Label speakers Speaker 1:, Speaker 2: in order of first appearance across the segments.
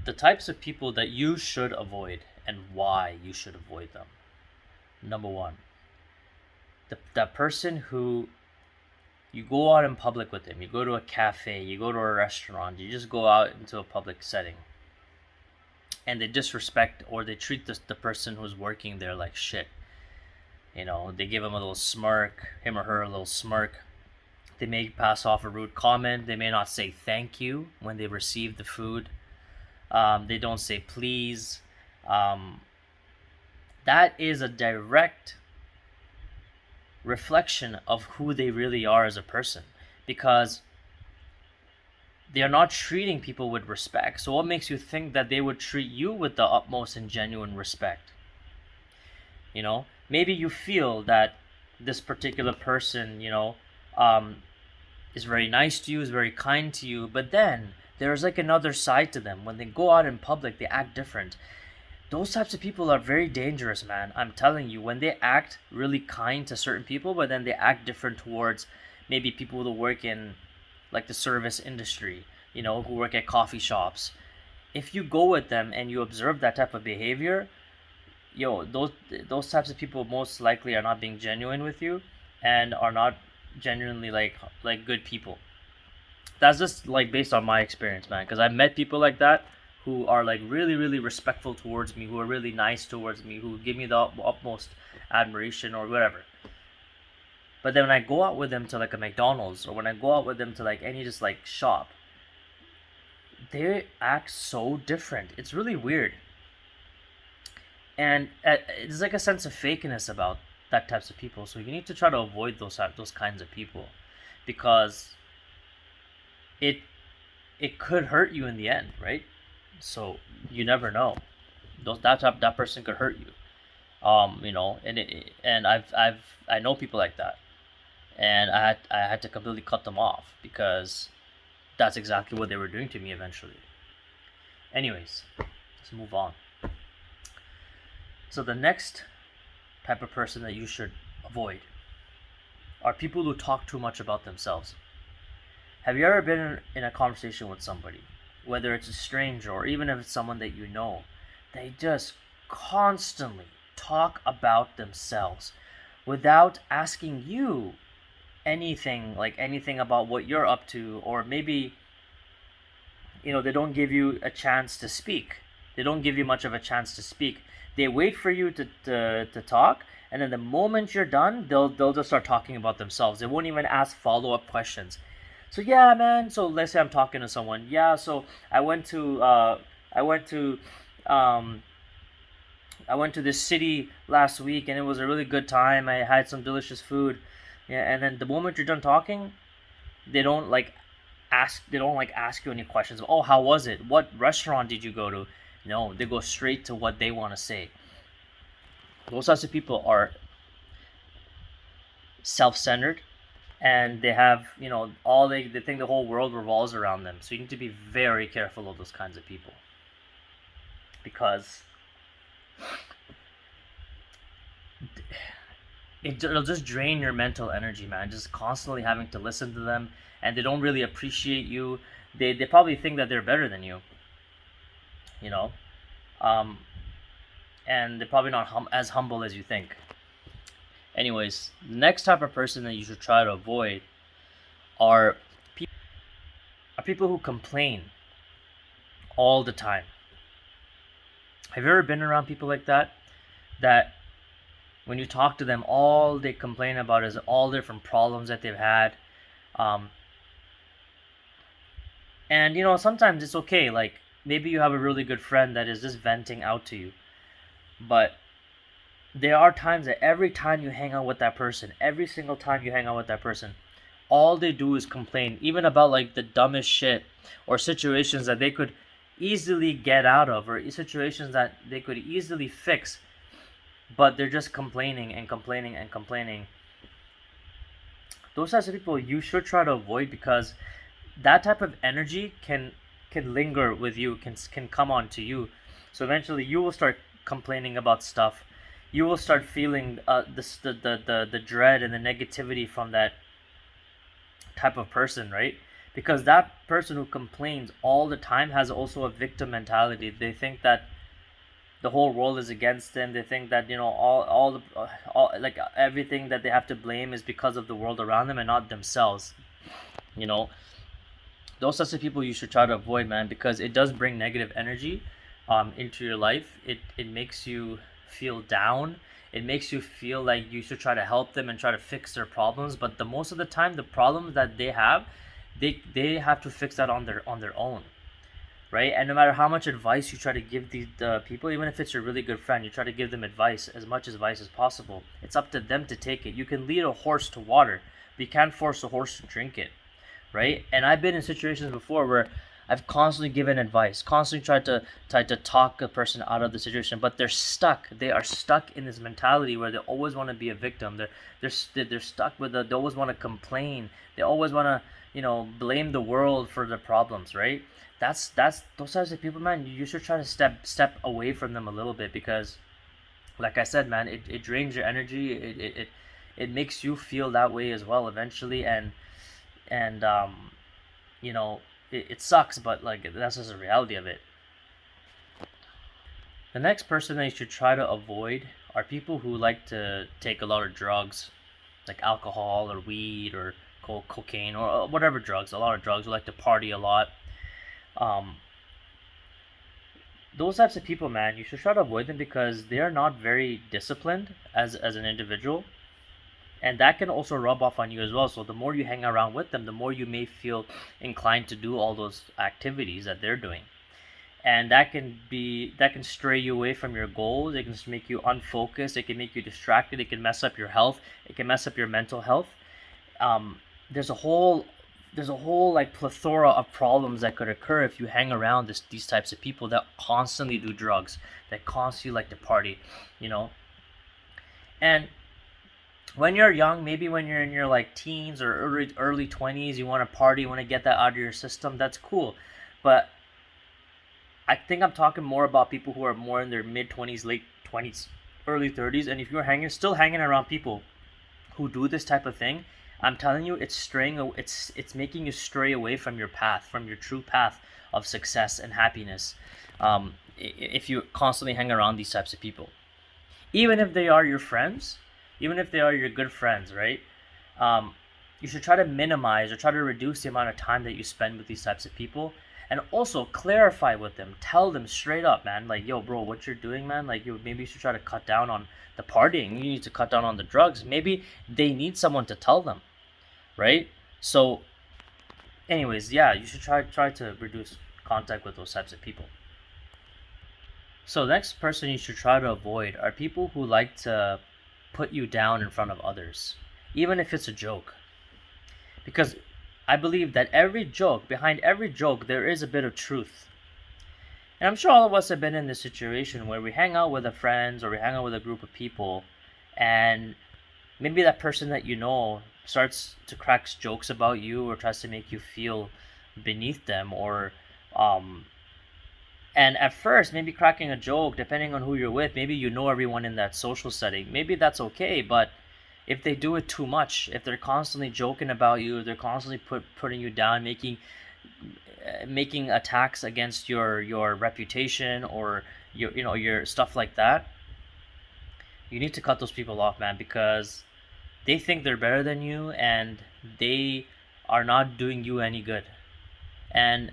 Speaker 1: The types of people that you should avoid and why you should avoid them. Number one, that person who you go out in public with them, you go to a cafe, you go to a restaurant, you just go out into a public setting, and they disrespect or they treat the person who's working there like shit. They give him a little smirk, him or her a little smirk. They may pass off a rude comment. They may not say thank you when they receive the food. They don't say please. That is a direct reflection of who they really are as a person, because they are not treating people with respect. So what makes you think that they would treat you with the utmost and genuine respect? Maybe you feel that this particular person, is very nice to you, is very kind to you, but then there's like another side to them. When they go out in public, they act different. Those types of people are very dangerous, man. I'm telling you, when they act really kind to certain people, but then they act different towards maybe people who work in like the service industry, who work at coffee shops. If you go with them and you observe that type of behavior, those types of people most likely are not being genuine with you and are not genuinely like good people. That's just like based on my experience, man, because I've met people like that who are like really really respectful towards me, who are really nice towards me, who give me the utmost admiration or whatever. But then when I go out with them to like a McDonald's, or when I go out with them to like any just like shop, they act so different. It's really weird. And it's like a sense of fakeness about that types of people. So you need to try to avoid those kinds of people, because it could hurt you in the end, right? So you never know. That person could hurt you. And I know people like that, and I had to completely cut them off because that's exactly what they were doing to me eventually. Anyways, let's move on. So the next type of person that you should avoid are people who talk too much about themselves. Have you ever been in a conversation with somebody, whether it's a stranger or even if it's someone that you know, they just constantly talk about themselves without asking you anything about what you're up to, or maybe they don't give you a chance to speak. They don't give you much of a chance to speak. They wait for you to talk, and then the moment you're done, they'll just start talking about themselves. They won't even ask follow-up questions. So yeah, man. So let's say I'm talking to someone. Yeah. So I went to um, I went to this city last week, and it was a really good time. I had some delicious food. Yeah. And then the moment you're done talking, they don't ask you any questions. Oh, how was it? What restaurant did you go to? No, they go straight to what they want to say. Those types of people are self-centered, and they have all they think the whole world revolves around them. So you need to be very careful of those kinds of people, because it'll just drain your mental energy, man, just constantly having to listen to them, and they don't really appreciate you. They probably think that they're better than you, you know um and they're probably not as humble as you think. Anyways, the next type of person that you should try to avoid are people who complain all the time. Have you ever been around people like that? That when you talk to them, all they complain about is all different problems that they've had. Um, and sometimes it's okay. Like maybe you have a really good friend that is just venting out to you, but there are times that every time you hang out with that person, every single time you hang out with that person, all they do is complain, even about like the dumbest shit, or situations that they could easily get out of, or situations that they could easily fix, but they're just complaining and complaining and complaining. Those types of people you should try to avoid, because that type of energy can linger with you, can come on to you. So eventually you will start complaining about stuff. You will start feeling the dread and the negativity from that type of person, right? because that person who complains all the time has also a victim mentality. They think that the whole world is against them. They think that all the like everything that they have to blame is because of the world around them and not themselves. You know, those types of people you should try to avoid, man, because it does bring negative energy into your life. It makes you feel down. It makes you feel like you should try to help them and try to fix their problems, but the most of the time the problems that they have, they have to fix that on their own, right? And no matter how much advice you try to give the people, even if it's your really good friend, you try to give them advice, as much advice as possible. It's up to them to take it. You can lead a horse to water, but you can't force a horse to drink it, right? And I've been in situations before where I've constantly given advice, constantly tried to talk a person out of the situation, but they're stuck. They are stuck in this mentality where they always want to be a victim. They're stuck with they always want to complain. They always want to blame the world for their problems, right? That's those types of people, man. You should try to step away from them a little bit, because, like I said, man, it drains your energy. It makes you feel that way as well eventually, and it sucks, but like that's just the reality of it. The next person that you should try to avoid are people who like to take a lot of drugs, like alcohol or weed or cocaine or whatever drugs. A lot of drugs. Who like to party a lot. Um, those types of people, man, you should try to avoid them because they are not very disciplined as an individual, and that can also rub off on you as well. So the more you hang around with them, the more you may feel inclined to do all those activities that they're doing, and that can stray you away from your goals. It can make you unfocused. It can make you distracted. It can mess up your health. It can mess up your mental health. um, there's a whole like plethora of problems that could occur if you hang around these types of people that constantly do drugs, that constantly like to party, you know. And when you're young, maybe when you're in your like teens or early 20s, you want to party, you want to get that out of your system. That's cool, but I think I'm talking more about people who are more in their mid 20s, late 20s, early 30s. And if you're still hanging around people who do this type of thing, I'm telling you, it's making you stray away from your path, from your true path of success and happiness. If you constantly hang around these types of people, even if they are your friends, even if they are your good friends, right? Um, you should try to minimize or try to reduce the amount of time that you spend with these types of people, and also clarify with them. Tell them straight up, man. Like, yo, bro, what you're doing, man. Like, maybe you should try to cut down on the partying. You need to cut down on the drugs. Maybe they need someone to tell them, right? So, anyways, yeah, you should try to reduce contact with those types of people. So, the next person you should try to avoid are people who like to put you down in front of others, even if it's a joke. Because I believe that behind every joke, there is a bit of truth. And I'm sure all of us have been in this situation where we hang out with our friends or we hang out with a group of people, and maybe that person that you know starts to crack jokes about you or tries to make you feel beneath them, or and at first, maybe cracking a joke, depending on who you're with, maybe you know everyone in that social setting. Maybe that's okay, but if they do it too much, if they're constantly joking about you, they're constantly putting you down, making attacks against your reputation or your stuff like that, you need to cut those people off, man, because they think they're better than you and they are not doing you any good. And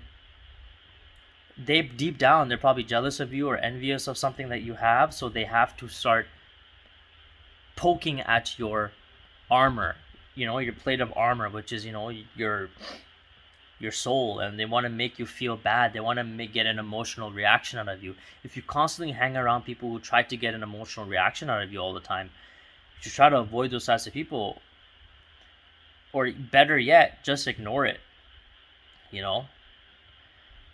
Speaker 1: they deep down, they're probably jealous of you or envious of something that you have, so they have to start poking at your armor, your plate of armor, which is your soul, and they want to make you feel bad. They want to get an emotional reaction out of you. If you constantly hang around people who try to get an emotional reaction out of you all the time, you should try to avoid those types of people, or better yet, just ignore it.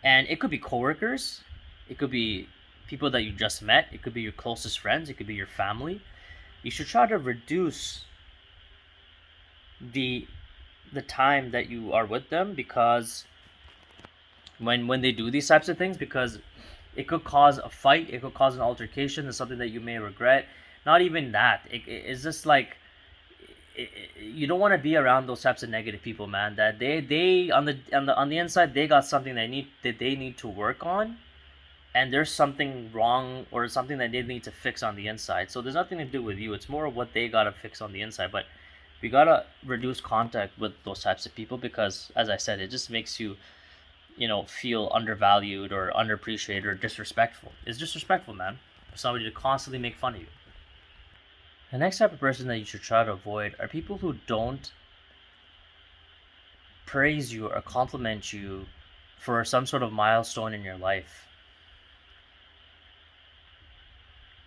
Speaker 1: And it could be coworkers, it could be people that you just met, it could be your closest friends, it could be your family. You should try to reduce the time that you are with them, because when they do these types of things, because it could cause a fight, it could cause an altercation, and something that you may regret. Not even that, it's just like you don't want to be around those types of negative people, man. That they on the inside they got something they need to work on, and there's something wrong or something that they need to fix on the inside. So there's nothing to do with you. It's more of what they gotta fix on the inside. But we gotta reduce contact with those types of people because, as I said, it just makes you, feel undervalued or underappreciated or disrespectful. It's disrespectful, man, for somebody to constantly make fun of you. The next type of person that you should try to avoid are people who don't praise you or compliment you for some sort of milestone in your life.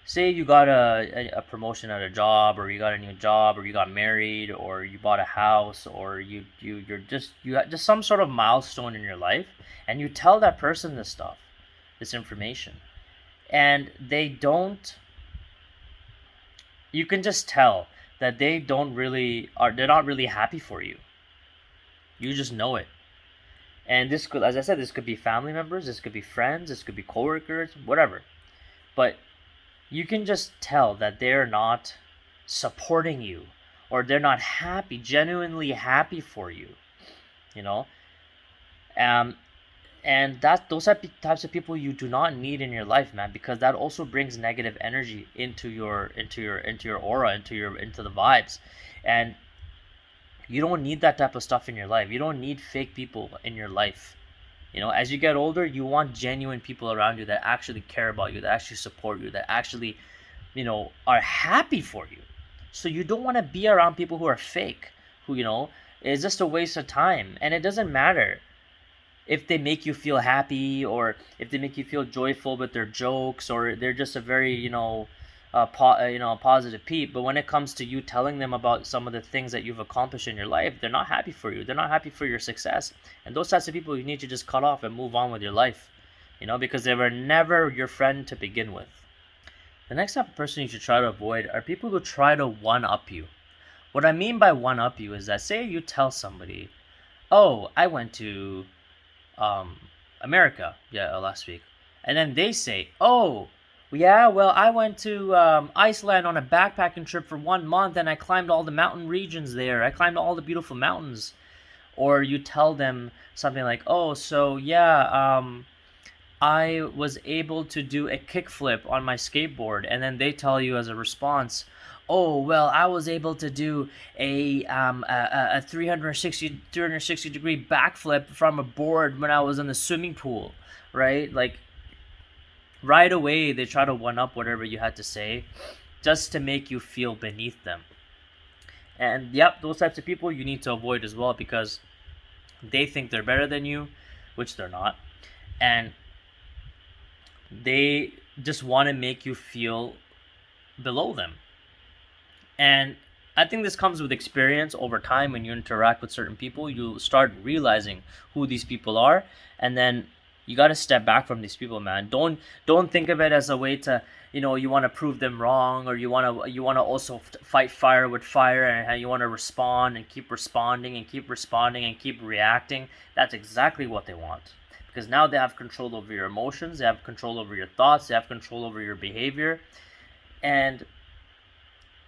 Speaker 1: Say you got a promotion at a job, or you got a new job, or you got married, or you bought a house, or you got just some sort of milestone in your life, and you tell that person this stuff, this information, and they don't. You can just tell that they're not really happy for you. You just know it. And this could, as I said, this could be family members, this could be friends, this could be coworkers, whatever. But you can just tell that they're not supporting you, or they're not happy, genuinely happy for you, you know. Um, and those types of people you do not need in your life, man, because that also brings negative energy into your aura, into the vibes, and you don't need that type of stuff in your life. You don't need fake people in your life. As you get older, you want genuine people around you that actually care about you, that actually support you, that actually, are happy for you. So you don't want to be around people who are fake, who, is just a waste of time. And it doesn't matter if they make you feel happy, or if they make you feel joyful with their jokes, or they're just a very, positive peep. But when it comes to you telling them about some of the things that you've accomplished in your life, they're not happy for you. They're not happy for your success. And those types of people you need to just cut off and move on with your life, because they were never your friend to begin with. The next type of person you should try to avoid are people who try to one up you. What I mean by one up you is that, say you tell somebody, oh, I went to America last week, and then they say, oh, yeah, well, I went to Iceland on a backpacking trip for 1 month, and I climbed all the mountain regions there. I climbed all the beautiful mountains. Or you tell them something like, oh, so yeah, I was able to do a kickflip on my skateboard. And then they tell you as a response, oh, well, I was able to do a 360 degree backflip from a board when I was in the swimming pool, right? Like, right away, they try to one up whatever you had to say just to make you feel beneath them. And yep, those types of people you need to avoid as well, because they think they're better than you, which they're not. And they just want to make you feel below them. And I think this comes with experience over time. When you interact with certain people, you start realizing who these people are, and then you got to step back from these people, man. Don't think of it as a way to, you want to prove them wrong, or you want to also fight fire with fire, and you want to respond and keep responding and keep responding and keep reacting. That's exactly what they want, because now they have control over your emotions, they have control over your thoughts, they have control over your behavior, and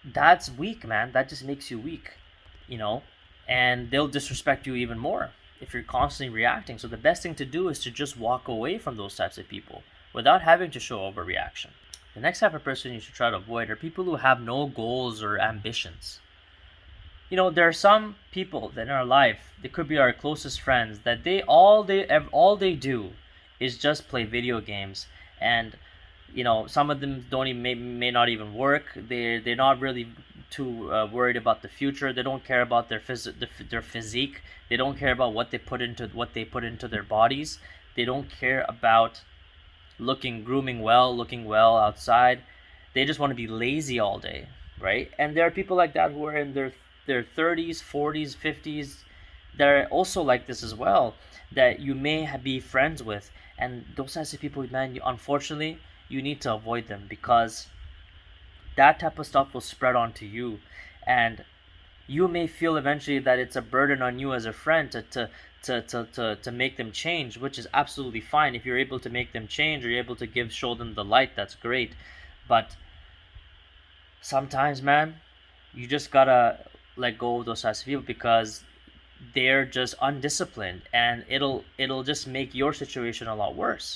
Speaker 1: that's weak, man. That just makes you weak, and they'll disrespect you even more if you're constantly reacting. So the best thing to do is to just walk away from those types of people without having to show overreaction. The next type of person you should try to avoid are people who have no goals or ambitions. There are some people that in our life, they could be our closest friends, that all they do is just play video games. And some of them don't even may not even work. They're not really too worried about the future. They don't care about their physique. They don't care about what they put into their bodies. They don't care about looking well outside. They just want to be lazy all day, right? And there are people like that who are in their 30s, 40s, 50s. They're also like this as well, that you may be friends with. And those types of people, man, unfortunately, you need to avoid them, because that type of stuff will spread onto you, and you may feel eventually that it's a burden on you as a friend to make them change, which is absolutely fine. If you're able to make them change, or you're able to show them the light, that's great. But sometimes, man, you just gotta let go of those types of people because they're just undisciplined, and it'll just make your situation a lot worse.